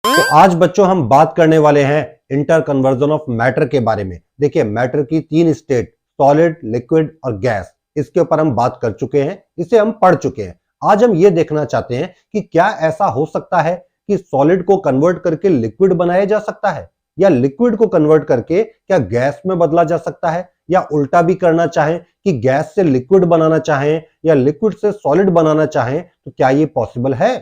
तो आज बच्चों हम बात करने वाले हैं इंटर कन्वर्जन ऑफ मैटर के बारे में। देखिए, मैटर की तीन स्टेट, सॉलिड, लिक्विड और गैस, इसके ऊपर हम बात कर चुके हैं, इसे हम पढ़ चुके हैं। आज हम ये देखना चाहते हैं कि क्या ऐसा हो सकता है कि सॉलिड को कन्वर्ट करके लिक्विड बनाया जा सकता है, या लिक्विड को कन्वर्ट करके क्या गैस में बदला जा सकता है, या उल्टा भी करना चाहें कि गैस से लिक्विड बनाना चाहें या लिक्विड से सॉलिड बनाना चाहें, तो क्या ये पॉसिबल है?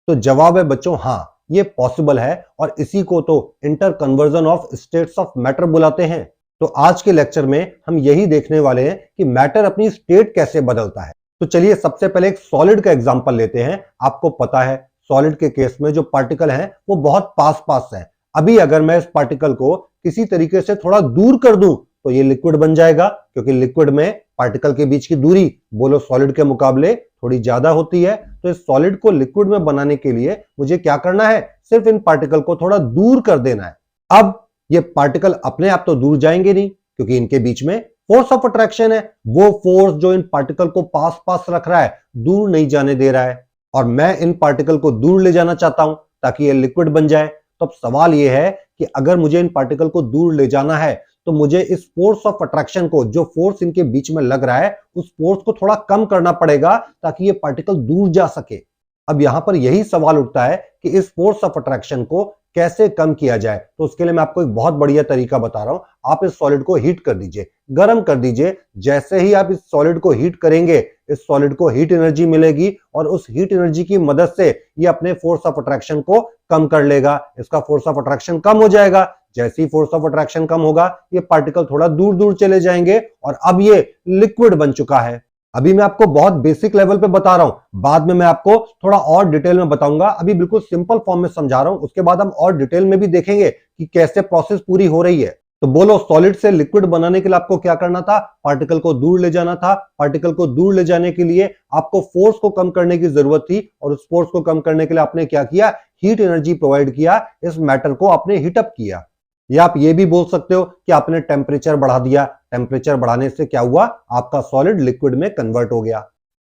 तो जवाब है बच्चों, हाँ, ये पॉसिबल है, और इसी को तो inter conversion of states of matter बुलाते हैं। तो आज के लेक्चर में हम यही देखने वाले हैं कि मैटर अपनी स्टेट कैसे बदलता है। तो चलिए सबसे पहले एक सॉलिड का एग्जांपल लेते हैं। आपको पता है सॉलिड के केस में जो पार्टिकल हैं वो बहुत पास पास हैं। अभी अगर मैं इस पार्टिकल को किसी तरीके से थोड़ा दूर कर दूं तो ये लिक्विड बन जाएगा, क्योंकि लिक्विड में पार्टिकल के बीच की दूरी बोलो सॉलिड के मुकाबले थोड़ी ज्यादा होती है। तो इस सॉलिड को लिक्विड में बनाने के लिए मुझे क्या करना है, सिर्फ इन पार्टिकल को थोड़ा दूर कर देना है। अब ये पार्टिकल अपने आप तो दूर जाएंगे नहीं, क्योंकि इनके बीच में फोर्स ऑफ अट्रैक्शन है। वो फोर्स जो इन पार्टिकल को पास पास रख रहा है, दूर नहीं जाने दे रहा है, और मैं इन पार्टिकल को दूर ले जाना चाहता हूं ताकि ये लिक्विड बन जाए। तो अब सवाल ये है कि अगर मुझे इन पार्टिकल को दूर ले जाना है तो मुझे इस फोर्स ऑफ अट्रैक्शन को, जो फोर्स इनके बीच में लग रहा है, उस फोर्स को थोड़ा कम करना पड़ेगा ताकि ये पार्टिकल दूर जा सके। अब यहां पर यही सवाल उठता है कि इस फोर्स ऑफ अट्रैक्शन को कैसे कम किया जाए। तो उसके लिए मैं आपको एक बहुत बढ़िया तरीका बता रहा हूं। आप इस सॉलिड को हीट कर दीजिए, गर्म कर दीजिए। जैसे ही आप इस सॉलिड को हीट करेंगे, इस सॉलिड को हीट एनर्जी मिलेगी, और उस हीट एनर्जी की मदद से ये अपने फोर्स ऑफ अट्रैक्शन को कम कर लेगा। इसका फोर्स ऑफ अट्रैक्शन कम हो जाएगा। जैसे ही फोर्स ऑफ अट्रैक्शन कम होगा, ये पार्टिकल थोड़ा दूर दूर चले जाएंगे, और अब ये लिक्विड बन चुका है। अभी मैं आपको बहुत बेसिक लेवल पे बता रहा हूं, बाद में मैं आपको थोड़ा और डिटेल में बताऊंगा। अभी बिल्कुल सिंपल फॉर्म में समझा रहा हूं, उसके बाद हम और डिटेल में भी देखेंगे कि कैसे प्रोसेस पूरी हो रही है। तो बोलो, सॉलिड से लिक्विड बनाने के लिए आपको क्या करना था? पार्टिकल को दूर ले जाना था। पार्टिकल को दूर ले जाने के लिए आपको फोर्स को कम करने की जरूरत थी, और उस फोर्स को कम करने के लिए आपने क्या किया? हीट एनर्जी प्रोवाइड किया, इस मैटर को आपने हीटअप किया। या आप ये भी बोल सकते हो कि आपने टेम्परेचर बढ़ा दिया। टेम्परेचर बढ़ाने से क्या हुआ? आपका सॉलिड लिक्विड में कन्वर्ट हो गया।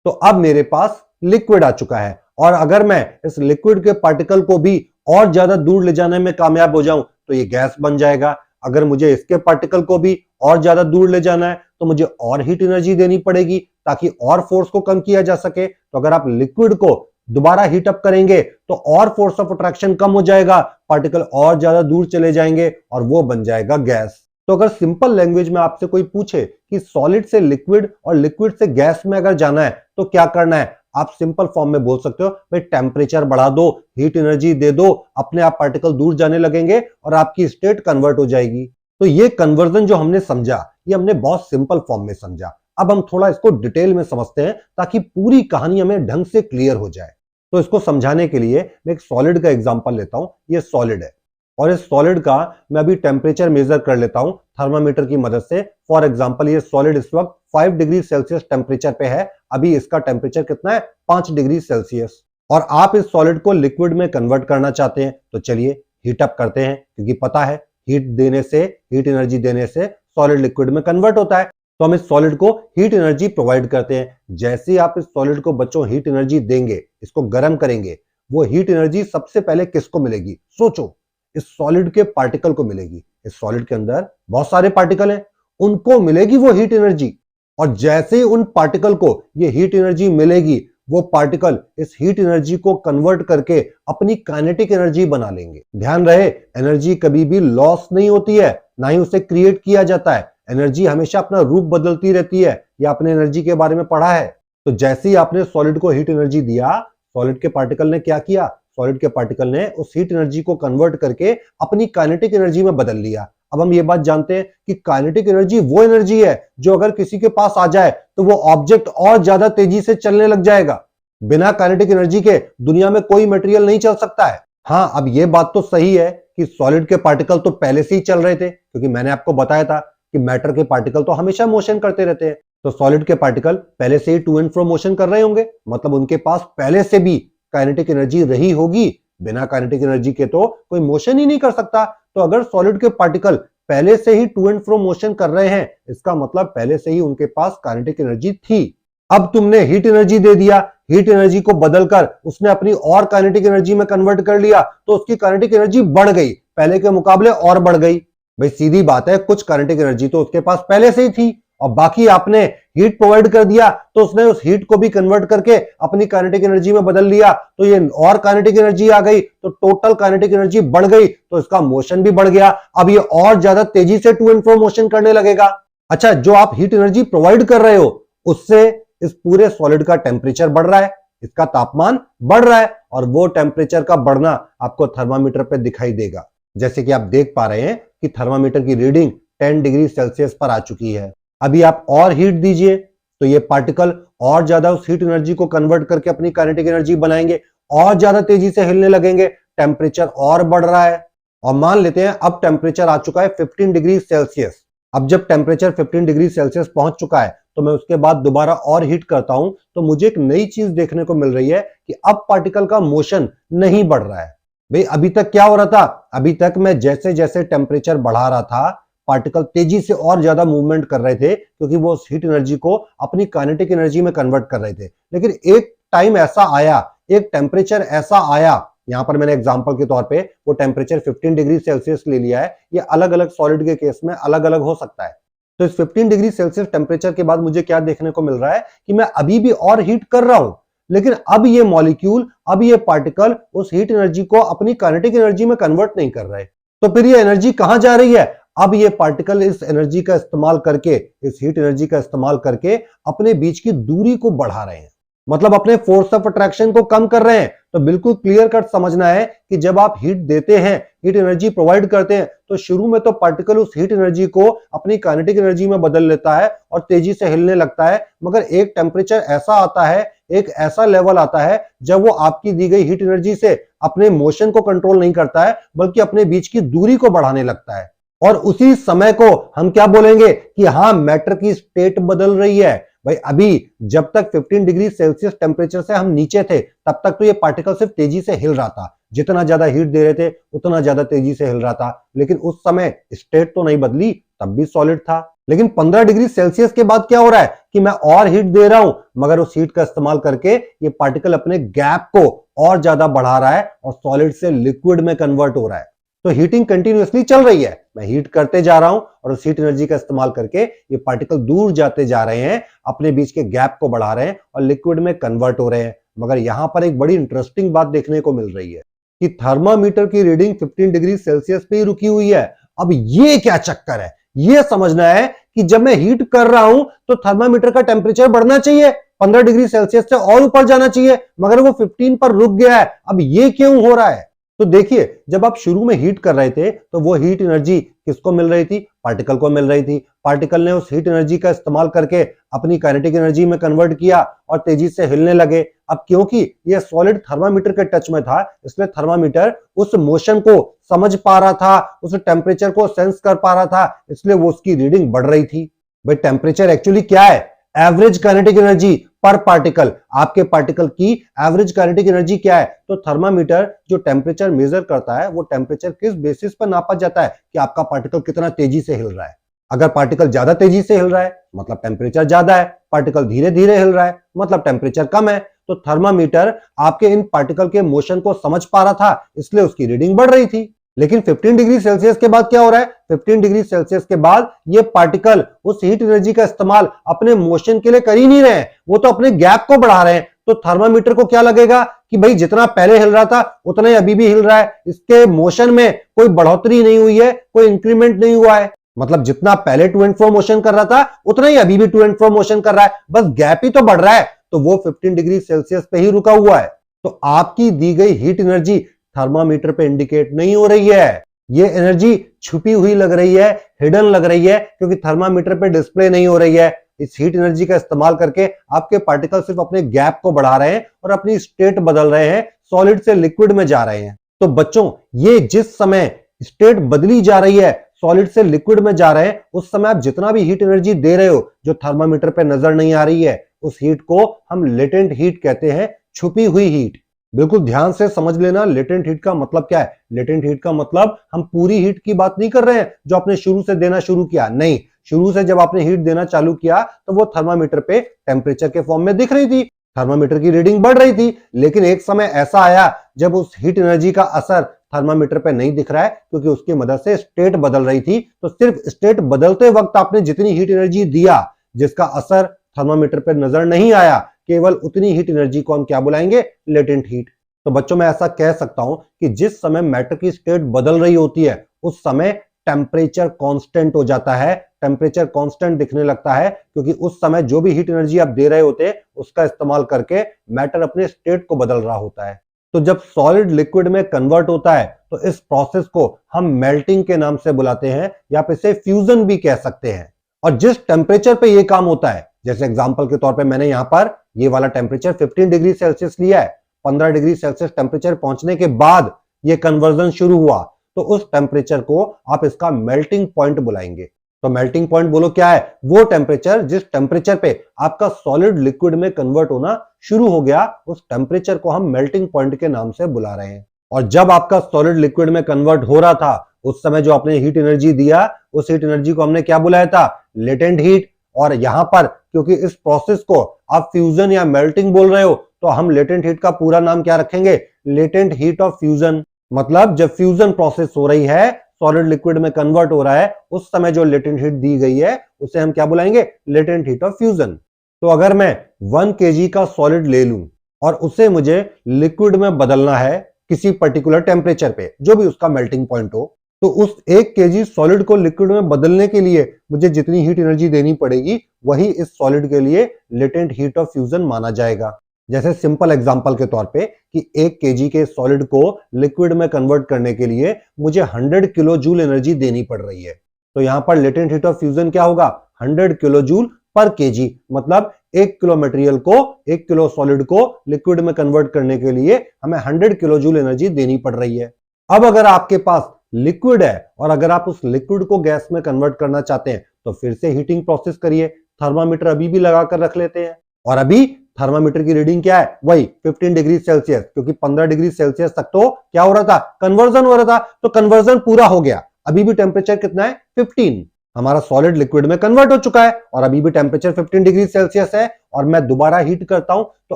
तो अब मेरे पास लिक्विड आ चुका है, और अगर मैं इस लिक्विड के पार्टिकल को भी और ज्यादा दूर ले जाने में कामयाब हो जाऊं तो ये गैस बन जाएगा। अगर मुझे इसके पार्टिकल को भी और ज्यादा दूर ले जाना है तो मुझे और हीट एनर्जी देनी पड़ेगी ताकि और फोर्स को कम किया जा सके। तो अगर आप लिक्विड को दोबारा हीट अप करेंगे तो और फोर्स ऑफ अट्रैक्शन कम हो जाएगा, पार्टिकल और ज्यादा दूर चले जाएंगे, और वो बन जाएगा गैस। तो अगर सिंपल लैंग्वेज में आपसे कोई पूछे कि सॉलिड से लिक्विड और लिक्विड से गैस में अगर जाना है तो क्या करना है, आप सिंपल फॉर्म में बोल सकते हो, भाई टेम्परेचर बढ़ा दो, हीट एनर्जी दे दो, अपने आप पार्टिकल दूर जाने लगेंगे और आपकी स्टेट कन्वर्ट हो जाएगी। तो ये कन्वर्जन जो हमने समझा, ये हमने बहुत सिंपल फॉर्म में समझा। अब हम थोड़ा इसको डिटेल में समझते हैं ताकि पूरी कहानी हमें ढंग से क्लियर हो जाए। तो इसको समझाने के लिए मैं एक सॉलिड का एग्जांपल लेता हूं। ये सॉलिड है, और इस सॉलिड का मैं अभी टेम्परेचर मेजर कर लेता हूं थर्मामीटर की मदद से। फॉर एग्जांपल, ये सॉलिड इस वक्त 5 डिग्री सेल्सियस टेम्परेचर पे है। अभी इसका टेम्परेचर कितना है? 5 डिग्री सेल्सियस। और आप इस सॉलिड को लिक्विड में कन्वर्ट करना चाहते हैं, तो चलिए हीटअप करते हैं, क्योंकि पता है हीट देने से, हीट एनर्जी देने से सॉलिड लिक्विड में कन्वर्ट होता है। तो हम इस सॉलिड को हीट एनर्जी प्रोवाइड करते हैं। जैसे ही आप इस सॉलिड को बच्चों हीट एनर्जी देंगे, इसको गर्म करेंगे, वो हीट एनर्जी सबसे पहले किसको मिलेगी? सोचो, इस सॉलिड के पार्टिकल को मिलेगी। इस सॉलिड के अंदर बहुत सारे पार्टिकल हैं, उनको मिलेगी वो हीट एनर्जी। और जैसे ही उन पार्टिकल को ये हीट एनर्जी मिलेगी, वो पार्टिकल इस हीट एनर्जी को कन्वर्ट करके अपनी काइनेटिक एनर्जी बना लेंगे। ध्यान रहे, एनर्जी कभी भी लॉस नहीं होती है, ना ही उसे क्रिएट किया जाता है। एनर्जी हमेशा अपना रूप बदलती रहती है। या आपने एनर्जी के बारे में पढ़ा है। तो जैसे ही आपने सॉलिड को हीट एनर्जी दिया, सॉलिड के पार्टिकल ने क्या किया? सॉलिड के पार्टिकल ने उस हीट एनर्जी को कन्वर्ट करके अपनी काइनेटिक एनर्जी में बदल लिया। अब हम ये बात जानते हैं कि काइनेटिक एनर्जी वो एनर्जी है जो अगर किसी के पास आ जाए तो वो ऑब्जेक्ट और ज्यादा तेजी से चलने लग जाएगा। बिना काइनेटिक एनर्जी के दुनिया में कोई मटेरियल नहीं चल सकता है। हाँ, अब ये बात तो सही है कि सॉलिड के पार्टिकल तो पहले से ही चल रहे थे, क्योंकि मैंने आपको बताया था कि मैटर के पार्टिकल तो हमेशा मोशन करते रहते हैं। तो सॉलिड के पार्टिकल पहले से ही टू एंड फ्रो मोशन कर रहे होंगे, मतलब उनके पास पहले से भी काइनेटिक एनर्जी रही होगी। बिना काइनेटिक एनर्जी के तो कोई मोशन ही नहीं कर सकता। तो अगर सॉलिड के पार्टिकल पहले से ही टू एंड फ्रो मोशन कर रहे हैं, इसका मतलब पहले से ही उनके पास काइनेटिक एनर्जी थी। अब तुमने हीट एनर्जी दे दिया, हीट एनर्जी को बदलकर उसने अपनी और काइनेटिक एनर्जी में कन्वर्ट कर लिया तो उसकी काइनेटिक एनर्जी बढ़ गई, पहले के मुकाबले और बढ़ गई। भाई सीधी बात है, कुछ काइनेटिक एनर्जी तो उसके पास पहले से ही थी और बाकी आपने हीट प्रोवाइड कर दिया तो उसने उस हीट को भी कन्वर्ट करके अपनी काइनेटिक एनर्जी में बदल लिया, तो ये और काइनेटिक एनर्जी आ गई, तो टोटल काइनेटिक एनर्जी बढ़ गई, तो इसका मोशन भी बढ़ गया। अब ये और ज्यादा तेजी से टू एंड फ्रो मोशन करने लगेगा। अच्छा, जो आप हीट एनर्जी प्रोवाइड कर रहे हो उससे इस पूरे सॉलिड का टेम्परेचर बढ़ रहा है, इसका तापमान बढ़ रहा है और वो टेम्परेचर का बढ़ना आपको थर्मामीटर पे दिखाई देगा। जैसे कि आप देख पा रहे हैं कि थर्मामीटर की रीडिंग 10 डिग्री सेल्सियस पर आ चुकी है। अभी आप और हीट दीजिए तो ये पार्टिकल और ज्यादा उस हीट एनर्जी को कन्वर्ट करके अपनी काइनेटिक एनर्जी बनाएंगे, और ज्यादा तेजी से हिलने लगेंगे, टेम्परेचर और बढ़ रहा है। और मान लेते हैं अब टेम्परेचर आ चुका है 15 डिग्री सेल्सियस। अब जब टेम्परेचर 15 डिग्री सेल्सियस पहुंच चुका है तो मैं उसके बाद दोबारा और हीट करता हूं तो मुझे एक नई चीज देखने को मिल रही है कि अब पार्टिकल का मोशन नहीं बढ़ रहा है। भाई अभी तक क्या हो रहा था, अभी तक मैं जैसे जैसे टेम्परेचर बढ़ा रहा था पार्टिकल तेजी से और ज्यादा मूवमेंट कर रहे थे क्योंकि वो उस हीट एनर्जी को अपनी काइनेटिक एनर्जी में कन्वर्ट कर रहे थे। लेकिन एक टाइम ऐसा आया, एक टेम्परेचर ऐसा आया, यहां पर मैंने एग्जांपल के तौर पे वो टेम्परेचर 15 डिग्री सेल्सियस ले लिया है, ये अलग अलग सॉलिड के केस में अलग अलग हो सकता है। तो इस 15 डिग्री सेल्सियस टेम्परेचर के बाद मुझे क्या देखने को मिल रहा है कि मैं अभी भी और हीट कर रहा हूं, लेकिन अब ये मॉलिक्यूल, अब ये पार्टिकल उस हीट एनर्जी को अपनी काइनेटिक एनर्जी में कन्वर्ट नहीं कर रहे। तो फिर ये एनर्जी कहां जा रही है? अब ये पार्टिकल इस एनर्जी का इस्तेमाल करके, इस हीट एनर्जी का इस्तेमाल करके अपने बीच की दूरी को बढ़ा रहे हैं, मतलब अपने फोर्स ऑफ अट्रैक्शन को कम कर रहे हैं। तो बिल्कुल क्लियर कट समझना है कि जब आप हीट देते हैं, हीट एनर्जी प्रोवाइड करते हैं, तो शुरू में तो पार्टिकल उस हीट एनर्जी को अपनी काइनेटिक एनर्जी में बदल लेता है और तेजी से हिलने लगता है। मगर एक टेम्परेचर ऐसा आता है, एक ऐसा लेवल आता है जब वो आपकी दी गई हीट एनर्जी से अपने मोशन को कंट्रोल नहीं करता है बल्कि अपने बीच की दूरी को बढ़ाने लगता है। और उसी समय को हम क्या बोलेंगे कि हाँ, मैटर की स्टेट बदल रही है। भाई अभी जब तक 15 डिग्री सेल्सियस टेम्परेचर से हम नीचे थे तब तक तो ये पार्टिकल सिर्फ तेजी से हिल रहा था, जितना ज्यादा हीट दे रहे थे उतना ज्यादा तेजी से हिल रहा था, लेकिन उस समय स्टेट तो नहीं बदली, तब भी सॉलिड था। लेकिन 15 डिग्री सेल्सियस के बाद क्या हो रहा है कि मैं और हीट दे रहा हूं, मगर उस हीट का इस्तेमाल करके ये पार्टिकल अपने गैप को और ज्यादा बढ़ा रहा है और सॉलिड से लिक्विड में कन्वर्ट हो रहा है। तो हीटिंग कंटिन्यूअसली चल रही है, मैं हीट करते जा रहा हूं और उस हीट एनर्जी का इस्तेमाल करके ये पार्टिकल दूर जाते जा रहे हैं, अपने बीच के गैप को बढ़ा रहे हैं और लिक्विड में कन्वर्ट हो रहे हैं। मगर यहां पर एक बड़ी इंटरेस्टिंग बात देखने को मिल रही है कि थर्मामीटर की रीडिंग 15 डिग्री सेल्सियस पे ही रुकी हुई है। अब ये क्या चक्कर है, ये समझना है कि जब मैं हीट कर रहा हूं तो थर्मामीटर का टेम्परेचर बढ़ना चाहिए, 15 डिग्री सेल्सियस से और ऊपर जाना चाहिए, मगर वो 15 पर रुक गया है। अब ये क्यों हो रहा है? तो देखिए, जब आप शुरू में हीट कर रहे थे तो वो हीट एनर्जी किसको मिल रही थी? पार्टिकल को मिल रही थी। पार्टिकल ने उस हीट एनर्जी का इस्तेमाल करके अपनी काइनेटिक एनर्जी में कन्वर्ट किया और तेजी से हिलने लगे। अब क्योंकि ये सॉलिड थर्मामीटर के टच में था, इसलिए थर्मामीटर उस मोशन को समझ पा रहा था, उस टेम्परेचर को सेंस कर पा रहा था, इसलिए वो उसकी रीडिंग बढ़ रही थी। भाई टेम्परेचर एक्चुअली क्या है? एवरेज काइनेटिक एनर्जी पर पार्टिकल। आपके पार्टिकल की एवरेज काइनेटिक एनर्जी क्या है? तो थर्मामीटर जो टेम्परेचर मेजर करता है वो टेम्परेचर किस बेसिस पर नापा जाता है कि आपका पार्टिकल कितना तेजी से हिल रहा है। अगर पार्टिकल ज्यादा तेजी से हिल रहा है मतलब टेम्परेचर ज्यादा है, पार्टिकल धीरे धीरे हिल रहा है मतलब टेम्परेचर कम है। तो थर्मामीटर आपके इन पार्टिकल के मोशन को समझ पा रहा था, इसलिए उसकी रीडिंग बढ़ रही थी। लेकिन 15 डिग्री सेल्सियस के बाद क्या हो रहा है? 15 डिग्री सेल्सियस के बाद ये पार्टिकल उस हीट एनर्जी का इस्तेमाल अपने मोशन के लिए कर ही नहीं रहे हैं, वो तो अपने गैप को बढ़ा रहे हैं। तो थर्मामीटर को क्या लगेगा कि भाई जितना पहले हिल रहा था उतना ही अभी भी हिल रहा है, इसके मोशन में कोई बढ़ोतरी नहीं हुई है, कोई इंक्रीमेंट नहीं हुआ है। मतलब जितना पहले टू एंड फ्रो मोशन कर रहा था उतना ही अभी भी टू एंड फ्रो मोशन कर रहा है, बस गैप ही तो बढ़ रहा है। तो वो 15 डिग्री सेल्सियस पे ही रुका हुआ है। तो आपकी दी गई हीट एनर्जी थर्मामीटर पे इंडिकेट नहीं हो रही है, ये एनर्जी छुपी हुई लग रही है, हिडन लग रही है, क्योंकि थर्मामीटर पे डिस्प्ले नहीं हो रही है। इस हीट एनर्जी का इस्तेमाल करके आपके पार्टिकल सिर्फ अपने गैप को बढ़ा रहे हैं और अपनी स्टेट बदल रहे हैं, सॉलिड से लिक्विड में जा रहे हैं। तो बच्चों, ये जिस समय स्टेट बदली जा रही है, सॉलिड से लिक्विड में जा रहे हैं, उस समय आप जितना भी हीट एनर्जी दे रहे हो जो थर्मामीटर पे नजर नहीं आ रही है, उस हीट को हम लेटेंट हीट कहते हैं, छुपी हुई हीट। बिल्कुल ध्यान से समझ लेना, लेटेंट हीट का मतलब क्या है। लेटेंट हीट का मतलब हम पूरी हीट की बात नहीं कर रहे हैं जो आपने शुरू से देना शुरू किया, नहीं, शुरू से जब आपने हीट देना चालू किया तो वो थर्मामीटर पे टेम्परेचर के फॉर्म में दिख रही थी, थर्मामीटर की रीडिंग बढ़ रही थी, लेकिन एक समय ऐसा आया जब उस हीट एनर्जी का असर थर्मामीटर पे नहीं दिख रहा है, क्योंकि उसकी मदद से स्टेट बदल रही थी। तो सिर्फ स्टेट बदलते वक्त आपने जितनी हीट एनर्जी दिया, जिसका असर थर्मामीटर पे नजर नहीं आया, केवल उतनी हीट एनर्जी को हम क्या बुलाएंगे? Latent heat. तो बच्चों, मैं ऐसा कह सकता हूं कि जिस समय मैटर की स्टेट बदल रही होती है, उस समय टेम्परेचर कांस्टेंट हो जाता है, टेम्परेचर कांस्टेंट दिखने लगता है, क्योंकि उस समय जो भी हीट एनर्जी आप दे रहे होते हैं, उसका इस्तेमाल करके मैटर अपने स्टेट को बदल रहा होता है। तो जब सॉलिड लिक्विड में कन्वर्ट होता है, तो इस प्रोसेस को हम मेल्टिंग के नाम से बुलाते हैं, या फिर इसे फ्यूजन भी कह सकते हैं। और जिस टेम्परेचर पे ये काम होता है, जैसे एग्जांपल के तौर पे मैंने यहां पर ये वाला टेम्परेचर 15 डिग्री सेल्सियस लिया है, 15 डिग्री सेल्सियस टेम्परेचर पहुंचने के बाद ये कन्वर्जन शुरू हुआ, तो उस टेम्परेचर को आप इसका मेल्टिंग पॉइंट बुलाएंगे। तो मेल्टिंग पॉइंट बोलो क्या है? वो टेम्परेचर जिस टेम्परेचर पे आपका सॉलिड लिक्विड में कन्वर्ट होना शुरू हो गया, उस टेम्परेचर को हम मेल्टिंग पॉइंट के नाम से बुला रहे हैं। और जब आपका सॉलिड लिक्विड में कन्वर्ट हो रहा था, उस समय जो आपने हीट एनर्जी दिया, उस हीट एनर्जी को हमने क्या बुलाया था? Latent heat. और यहां पर क्योंकि इस प्रोसेस को आप फ्यूजन या मेल्टिंग बोल रहे हो, तो हम लेटेंट हीट का पूरा नाम क्या रखेंगे? Latent heat of fusion. मतलब जब फ्यूजन प्रोसेस हो रही है, सॉलिड लिक्विड में कन्वर्ट हो रहा है, उस समय जो लेटेंट हीट दी गई है, उसे हम क्या बुलाएंगे? Latent heat of fusion. तो अगर मैं 1 kg का सॉलिड ले लूं और उसे मुझे लिक्विड में बदलना है किसी पर्टिकुलर टेम्परेचर पे, जो भी उसका मेल्टिंग पॉइंट हो, तो उस 1 kg सॉलिड को लिक्विड में बदलने के लिए मुझे जितनी हीट एनर्जी देनी पड़ेगी, वही इस सॉलिड के लिए लेटेंट हीट ऑफ फ्यूजन माना जाएगा। जैसे सिंपल एग्जांपल के तौर पे कि 1 kg के सॉलिड को लिक्विड में कन्वर्ट करने के लिए मुझे 100 किलो जूल एनर्जी देनी पड़ रही है, तो यहां पर लेटेंट हीट ऑफ फ्यूजन क्या होगा? 100 किलो जूल पर kg। मतलब 1 किलो मटेरियल को, 1 किलो सॉलिड को लिक्विड में कन्वर्ट करने के लिए हमें 100 किलो जूल एनर्जी देनी पड़ रही है। अब अगर आपके पास लिक्विड है और अगर आप उस लिक्विड को गैस में कन्वर्ट करना चाहते हैं, तो फिर से हीटिंग प्रोसेस करिए। थर्मामीटर अभी भी लगाकर रख लेते हैं, और अभी थर्मामीटर की रीडिंग क्या है? वही 15 डिग्री सेल्सियस, क्योंकि 15 डिग्री सेल्सियस तक तो क्या हो रहा था? कन्वर्जन हो रहा था। तो कन्वर्जन पूरा हो गया, अभी भी टेम्परेचर कितना है? 15। हमारा सॉलिड लिक्विड में कन्वर्ट हो चुका है और अभी भी टेम्परेचर 15 डिग्री सेल्सियस है, और मैं दोबारा हीट करता हूं, तो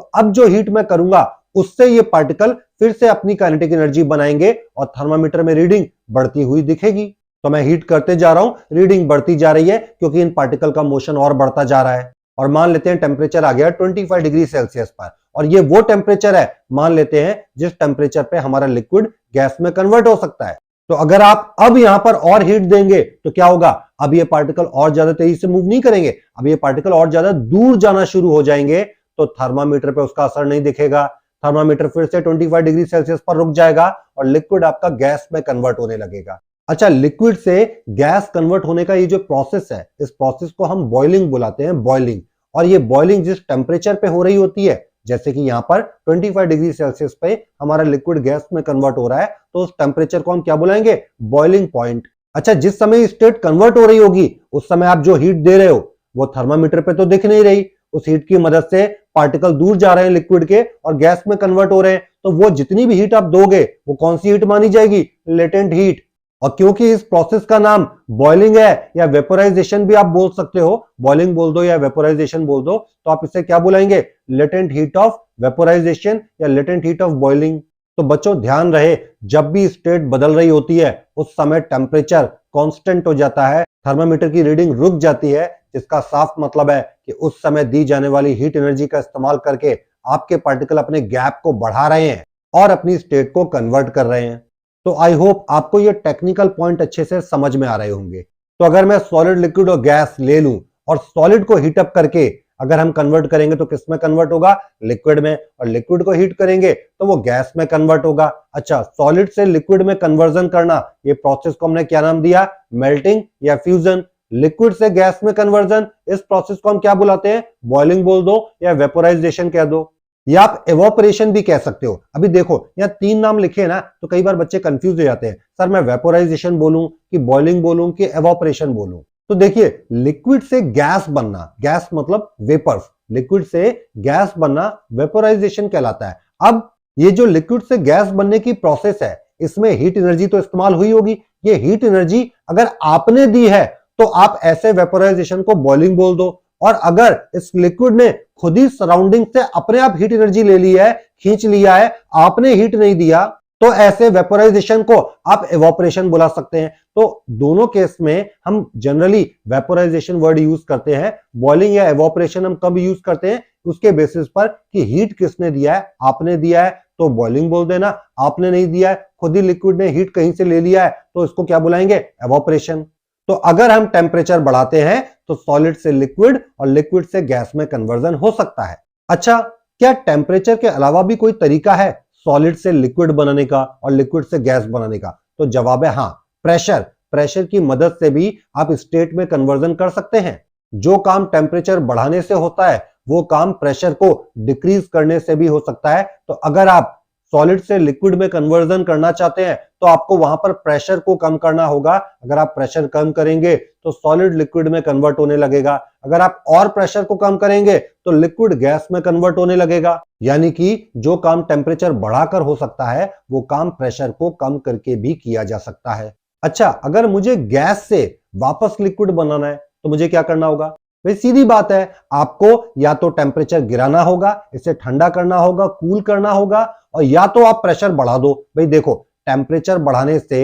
अब जो हीट मैं करूंगा उससे ये पार्टिकल फिर से अपनी काइनेटिक एनर्जी बनाएंगे और थर्मामीटर में रीडिंग बढ़ती हुई दिखेगी। तो मैं हीट करते जा रहा हूं, रीडिंग बढ़ती जा रही है, क्योंकि इन पार्टिकल का मोशन और बढ़ता जा रहा है। और मान लेते हैं टेम्परेचर आ गया 25 डिग्री सेल्सियस पर, और ये वो टेम्परेचर है, मान लेते हैं, जिस टेम्परेचर पे हमारा लिक्विड गैस में कन्वर्ट हो सकता है। तो अगर आप अब यहां पर और हीट देंगे तो क्या होगा? अब ये पार्टिकल और ज्यादा तेजी से मूव नहीं करेंगे, अब ये पार्टिकल और ज्यादा दूर जाना शुरू हो जाएंगे, तो थर्मामीटर पे उसका असर नहीं दिखेगा। थर्मामीटर फिर से 25 डिग्री सेल्सियस पर रुक जाएगा और लिक्विड आपका गैस में कन्वर्ट होने लगेगा। अच्छा, लिक्विड से गैस कन्वर्ट होने का ये जो प्रोसेस है, इस प्रोसेस को हम बॉइलिंग बुलाते हैं, बॉइलिंग। और ये बॉइलिंग जिस टेम्परेचर पे हो रही होती है, जैसे कि यहां पर 25 डिग्री सेल्सियस पे हमारा लिक्विड गैस में कन्वर्ट हो रहा है, तो उस टेम्परेचर को हम क्या बुलाएंगे? Boiling point. अच्छा, जिस समय स्टेट कन्वर्ट हो रही होगी, उस समय आप जो हीट दे रहे हो वो थर्मामीटर पे तो दिख नहीं रही, उस हीट की मदद से पार्टिकल दूर जा रहे हैं लिक्विड के और गैस में कन्वर्ट हो रहे हैं, तो वो जितनी भी हीट आप दोगे वो कौन सी हीट मानी जाएगी? Latent heat. और क्योंकि इस प्रोसेस का नाम बॉइलिंग है, या वेपोराइजेशन भी आप बोल सकते हो, बॉइलिंग बोल दो या वेपोराइजेशन बोल दो, तो आप इसे क्या बुलाएंगे? लेटेंट हीट ऑफ वेपोराइजेशन या लेटेंट हीट ऑफ बॉइलिंग। तो बच्चों ध्यान रहे, जब भी स्टेट बदल रही होती है, उस समय टेम्परेचर कांस्टेंट हो जाता है, थर्मामीटर की रीडिंग रुक जाती है, जिसका साफ मतलब है कि उस समय दी जाने वाली हीट एनर्जी का इस्तेमाल करके आपके पार्टिकल अपने गैप को बढ़ा रहे हैं और अपनी स्टेट को कन्वर्ट कर रहे हैं। तो आई होप आपको ये टेक्निकल पॉइंट अच्छे से समझ में आ रहे होंगे। तो अगर मैं सॉलिड, लिक्विड और गैस ले लूं और सॉलिड को हीट अप करके अगर हम कन्वर्ट करेंगे, तो किस में कन्वर्ट होगा? लिक्विड में। और लिक्विड को हीट करेंगे तो वो गैस में कन्वर्ट होगा। अच्छा, सॉलिड से लिक्विड में कन्वर्जन करना, ये प्रोसेस को हमने क्या नाम दिया? मेल्टिंग या फ्यूजन। लिक्विड से गैस में कन्वर्जन, इस प्रोसेस को हम क्या बुलाते हैं? बॉइलिंग बोल दो या वेपोराइजेशन कह दो, या आप एवोपरेशन भी कह सकते हो। अभी देखो यहाँ 3 नाम लिखे हैं ना, तो कई बार बच्चे कंफ्यूज हो जाते हैं, सर मैं वेपोराइजेशन बोलूं कि बॉइलिंग बोलूं कि एवोपरेशन बोलूं। तो देखिए, लिक्विड से गैस बनना, गैस मतलब वेपर्स, लिक्विड से गैस बनना वेपोराइजेशन कहलाता है। अब ये जो लिक्विड से गैस बनने की प्रोसेस है, इसमें हीट एनर्जी तो इस्तेमाल हुई होगी। ये हीट एनर्जी अगर आपने दी है, तो आप ऐसे वेपोराइजेशन को बॉइलिंग बोल दो, और अगर इस लिक्विड ने खुद ही सराउंडिंग से अपने आप हीट एनर्जी ले ली है, खींच लिया है, आपने हीट नहीं दिया, तो ऐसे वेपोराइजेशन को आप एवोपरेशन बुला सकते हैं। तो दोनों केस में हम जनरली वेपोराइजेशन वर्ड यूज करते हैं। बॉइलिंग या एवोपरेशन हम कब यूज करते हैं? उसके बेसिस पर कि हीट किसने दिया है, आपने दिया है तो बॉइलिंग बोल देना, आपने नहीं दिया है, खुद ही लिक्विड ने हीट कहीं से ले लिया है, तो इसको क्या बुलाएंगे? एवोपरेशन। तो अगर हम टेम्परेचर बढ़ाते हैं तो सॉलिड से लिक्विड और लिक्विड से गैस में कन्वर्जन हो सकता है। अच्छा, क्या टेम्परेचर के अलावा भी कोई तरीका है सॉलिड से लिक्विड बनाने का और लिक्विड से गैस बनाने का? तो जवाब है हाँ, प्रेशर की मदद से भी आप स्टेट में कन्वर्जन कर सकते हैं। जो काम टेम्परेचर बढ़ाने से होता है वो काम प्रेशर को डिक्रीज करने से भी हो सकता है। तो अगर आप सॉलिड से लिक्विड में कन्वर्जन करना चाहते हैं तो आपको वहां पर प्रेशर को कम करना होगा। अगर आप प्रेशर कम करेंगे तो सॉलिड लिक्विड में कन्वर्ट होने लगेगा। अगर आप और प्रेशर को कम करेंगे तो लिक्विड गैस में कन्वर्ट होने लगेगा। यानी कि जो काम टेम्परेचर बढ़ाकर हो सकता है वो काम प्रेशर को कम करके भी किया जा सकता है। अच्छा, अगर मुझे गैस से वापस लिक्विड बनाना है तो मुझे क्या करना होगा? भाई सीधी बात है, आपको या तो टेम्परेचर गिराना होगा, इसे ठंडा करना होगा, कूल करना होगा, और या तो आप प्रेशर बढ़ा दो। भाई देखो, टेम्परेचर बढ़ाने से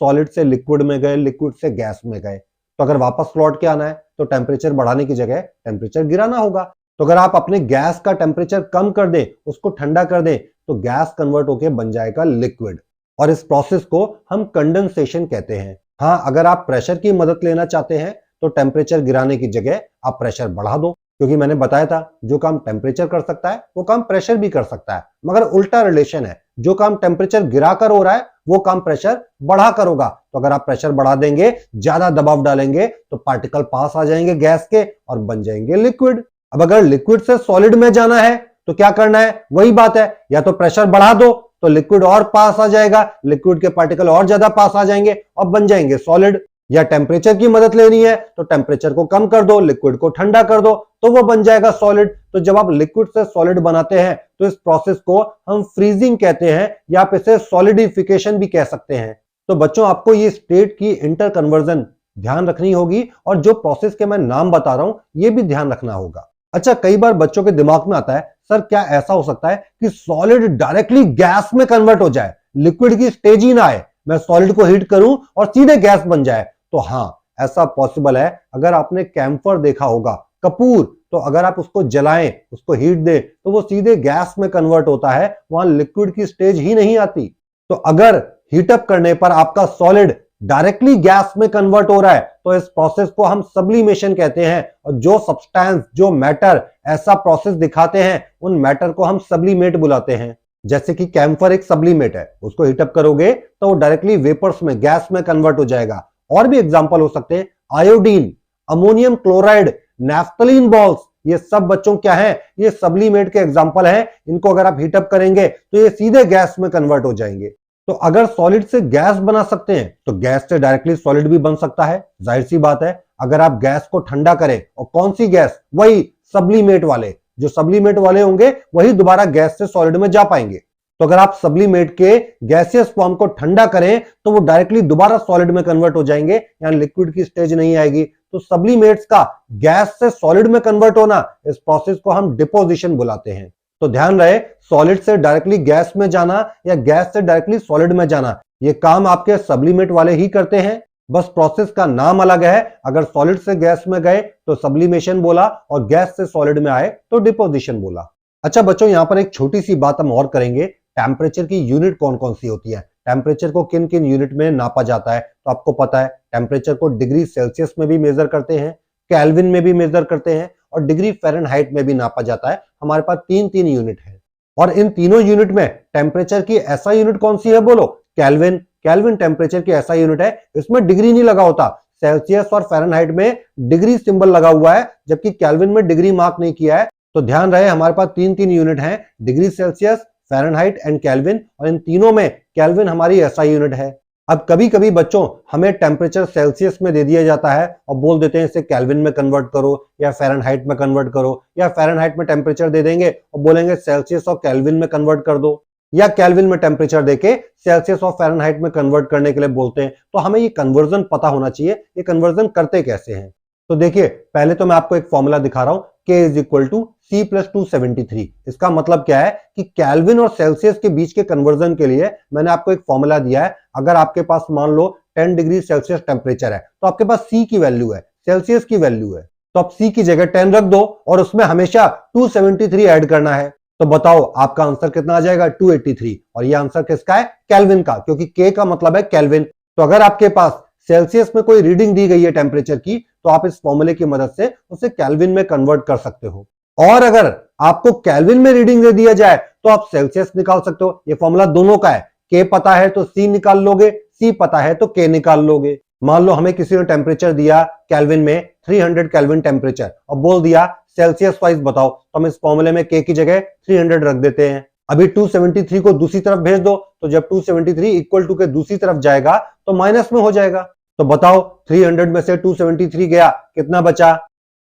सॉलिड से लिक्विड में गए, लिक्विड से गैस में गए, तो अगर वापस लौट के आना है तो टेम्परेचर बढ़ाने की जगह टेम्परेचर गिराना होगा। तो अगर आप अपने गैस का टेम्परेचर कम कर दें, उसको ठंडा कर दें, तो गैस कन्वर्ट होकर बन जाएगा लिक्विड, और इस प्रोसेस को हम कंडेंसेशन कहते हैं। हाँ, अगर आप प्रेशर की मदद लेना चाहते हैं तो टेम्परेचर गिराने की जगह आप प्रेशर बढ़ा दो, क्योंकि मैंने बताया था जो काम टेम्परेचर कर सकता है वो काम प्रेशर भी कर सकता है, मगर उल्टा रिलेशन है। जो काम टेम्परेचर गिराकर हो रहा है वो काम प्रेशर बढ़ाकर होगा। तो अगर आप प्रेशर बढ़ा देंगे, ज्यादा दबाव डालेंगे, तो पार्टिकल पास आ जाएंगे गैस के और बन जाएंगे लिक्विड। अब अगर लिक्विड से सॉलिड में जाना है तो क्या करना है? वही बात है, या तो प्रेशर बढ़ा दो तो लिक्विड और पास आ जाएगा, लिक्विड के पार्टिकल और ज्यादा पास आ जाएंगे और बन जाएंगे सॉलिड। या टेम्परेचर की मदद लेनी है तो टेम्परेचर को कम कर दो, लिक्विड को ठंडा कर दो, तो वो बन जाएगा सॉलिड। तो जब आप लिक्विड से सॉलिड बनाते हैं तो इस प्रोसेस को हम फ्रीजिंग कहते हैं, या आप इसे सॉलिडिफिकेशन भी कह सकते हैं। तो बच्चों, आपको ये स्टेट की इंटर कन्वर्जन ध्यान रखनी होगी, और जो प्रोसेस के मैं नाम बता रहा हूं ये भी ध्यान रखना होगा। अच्छा, कई बार बच्चों के दिमाग में आता है, सर क्या ऐसा हो सकता है कि सॉलिड डायरेक्टली गैस में कन्वर्ट हो जाए, लिक्विड की स्टेज ही ना आए, मैं सॉलिड को हीट करूं और सीधे गैस बन जाए? तो हाँ, ऐसा पॉसिबल है। अगर आपने कैम्फर देखा होगा, कपूर, तो अगर आप उसको जलाएं, उसको हीट दें, तो वो सीधे गैस में कन्वर्ट होता है, वहां लिक्विड की स्टेज ही नहीं आती। तो अगर हीटअप करने पर आपका सॉलिड डायरेक्टली गैस में कन्वर्ट हो रहा है तो इस प्रोसेस को हम सब्लिमेशन कहते हैं। और जो सब्सटेंस, जो मैटर ऐसा प्रोसेस दिखाते हैं, उन मैटर को हम सब्लिमेट बुलाते हैं। जैसे कि कैम्फर एक सब्लिमेट है, उसको हीटअप करोगे तो वो डायरेक्टली वेपर्स में, गैस में कन्वर्ट हो जाएगा। और भी एग्जांपल हो सकते हैं, iodine, ammonium chloride, naphthalene balls, ये सब बच्चों क्या है? ये सब्लिमेट के एग्जांपल हैं। इनको अगर आप हीटअप करेंगे तो ये सीधे गैस में कन्वर्ट हो जाएंगे। तो अगर सॉलिड से गैस बना सकते हैं तो गैस से डायरेक्टली सॉलिड भी बन सकता है, जाहिर सी बात है। अगर आप गैस को ठंडा करें, और कौन सी गैस? वही सब्लिमेट वाले, जो सब्लिमेट वाले होंगे वही दोबारा गैस से सॉलिड में जा पाएंगे। तो अगर आप सब्लिमेट के गैसियस फॉर्म को ठंडा करें तो वो डायरेक्टली दोबारा सॉलिड में कन्वर्ट हो जाएंगे, यहां लिक्विड की स्टेज नहीं आएगी। तो सब्लिमेट्स का गैस से सॉलिड में कन्वर्ट होना, इस प्रोसेस को हम डिपोजिशन बुलाते हैं। तो ध्यान रहे, सॉलिड से डायरेक्टली गैस में जाना या गैस से डायरेक्टली सॉलिड में जाना, ये काम आपके सब्लिमेट वाले ही करते हैं, बस प्रोसेस का नाम अलग है। अगर सॉलिड से गैस में गए तो सब्लिमेशन बोला, और गैस से सॉलिड में आए तो डिपोजिशन बोला। अच्छा बच्चों, यहां पर एक छोटी सी बात हम और करेंगे, टेम्परेचर की यूनिट कौन कौन सी होती है, टेम्परेचर को किन किन यूनिट में नापा जाता है। तो आपको पता है, टेम्परेचर को डिग्री सेल्सियस में भी मेजर करते हैं, केल्विन में भी मेजर करते हैं, और डिग्री फ़ारेनहाइट में भी नापा जाता है। हमारे पास तीन तीन यूनिट है, और इन तीनों यूनिट में टेम्परेचर की ऐसा यूनिट कौन सी है? बोलो, केल्विन। केल्विन टेम्परेचर की ऐसा यूनिट है, इसमें डिग्री नहीं लगा होता। सेल्सियस और फ़ारेनहाइट में डिग्री सिंबल लगा हुआ है, जबकि केल्विन में डिग्री मार्क नहीं किया है। तो ध्यान रहे, हमारे पास तीन तीन यूनिट है, degree Celsius, Fahrenheit and kelvin, और इन तीनों में केल्विन हमारी ऐसा यूनिट है। अब कभी कभी बच्चों हमें टेम्परेचर सेल्सियस में दे दिया जाता है और बोल देते हैं इसे केल्विन में कन्वर्ट करो या फ़ारेनहाइट में कन्वर्ट करो, या फ़ारेनहाइट में टेम्परेचर दे देंगे और बोलेंगे सेल्सियस और केल्विन में कन्वर्ट कर दो, या केल्विन में टेम्परेचर देके सेल्सियस और फ़ारेनहाइट में कन्वर्ट करने के लिए बोलते हैं। तो हमें ये कन्वर्जन पता होना चाहिए, ये कन्वर्जन करते कैसे हैं। तो देखिए पहले तो मैं आपको एक फॉर्मूला दिखा रहा हूं, K is equal to C plus 273। इसका मतलब क्या है कि केल्विन और सेल्सियस के बीच के कन्वर्जन के लिए मैंने आपको एक फॉर्मूला दिया है। अगर आपके पास मान लो 10 डिग्री सेल्सियस टेम्परेचर है तो आपके पास C की वैल्यू है, सेल्सियस की वैल्यू है, तो आप C की जगह 10 रख दो और उसमें हमेशा 273 ऐड करना है। तो बताओ आपका आंसर कितना आ जाएगा, 283। और ये आंसर किसका है, केल्विन का, क्योंकि K का मतलब है केल्विन। तो अगर आपके पास सेल्सियस में कोई रीडिंग दी गई है टेम्परेचर की, तो आप इस फॉर्मूले की मदद से उसे केल्विन में कन्वर्ट कर सकते हो। और अगर आपको केल्विन में रीडिंग दे दिया जाए तो आप सेल्सियस निकाल सकते हो। ये फॉर्मूला दोनों का है, K पता है तो C निकाल लोगे, C पता है तो K निकाल लोगे। मान लो हमें किसी ने टेम्परेचर दिया केल्विन में 300 केल्विन टेम्परेचर और बोल दिया सेल्सियस वाइज बताओ, तो हम इस फॉर्मूले में K की जगह 300 रख देते हैं। अभी 273 को दूसरी तरफ भेज दो, तो जब 273 इक्वल टू के दूसरी तरफ जाएगा तो माइनस में हो जाएगा। तो बताओ 300 में से 273 गया, कितना बचा,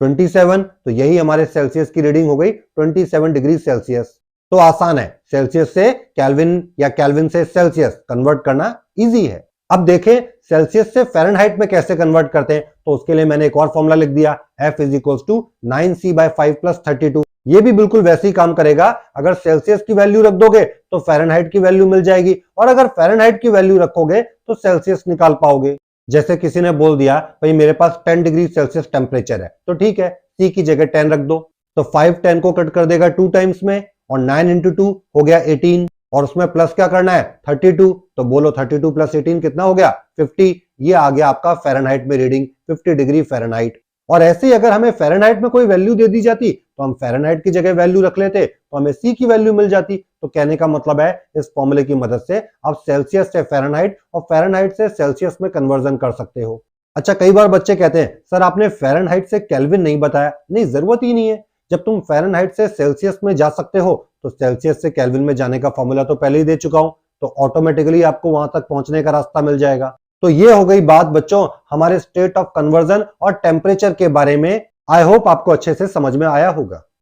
27। तो यही हमारे सेल्सियस की रीडिंग हो गई 27 डिग्री सेल्सियस। तो आसान है, सेल्सियस से केल्विन या केल्विन से सेल्सियस कन्वर्ट करना इजी है। अब देखें सेल्सियस से फ़ारेनहाइट में कैसे कन्वर्ट करते हैं, तो उसके लिए मैंने एक और फॉर्मूला लिख दिया, F is equal to 9C/5 plus 32। ये भी बिल्कुल वैसे ही काम करेगा। अगर सेल्सियस की वैल्यू रख दोगे तो फ़ारेनहाइट की वैल्यू मिल जाएगी, और अगर फ़ारेनहाइट की वैल्यू रखोगे तो सेल्सियस निकाल पाओगे। जैसे किसी ने बोल दिया भाई मेरे पास 10 डिग्री सेल्सियस टेम्परेचर है, तो ठीक है C की जगह 10 रख दो, तो 5 10 को कट कर देगा 2 टाइम्स में, और 9 इंटू 2 हो गया 18, और उसमें प्लस क्या करना है 32। तो बोलो 32 प्लस 18 कितना हो गया, 50। ये आ गया आपका फ़ारेनहाइट में रीडिंग 50 डिग्री फ़ारेनहाइट। और ऐसे ही अगर हमें फ़ारेनहाइट में कोई वैल्यू दे दी जाती तो हम फ़ारेनहाइट की जगह वैल्यू रख लेते, तो हमें C की वैल्यू मिल जाती। तो कहने का मतलब है इस फॉर्मूले की मदद से आप सेल्सियस से फ़ारेनहाइट और फ़ारेनहाइट से सेल्सियस में कन्वर्जन कर सकते हो। अच्छा, कई बार बच्चे कहते हैं सर आपने फ़ारेनहाइट से केल्विन नहीं बताया। नहीं, जरूरत ही नहीं है। जब तुम फ़ारेनहाइट से सेल्सियस में जा सकते हो तो सेल्सियस से केल्विन में जाने का फॉर्मूला तो पहले ही दे चुका हूं, तो ऑटोमेटिकली आपको वहां तक पहुंचने का रास्ता मिल जाएगा। तो ये हो गई बात बच्चों हमारे स्टेट ऑफ कन्वर्जन और टेम्परेचर के बारे में। आई होप आपको अच्छे से समझ में आया होगा।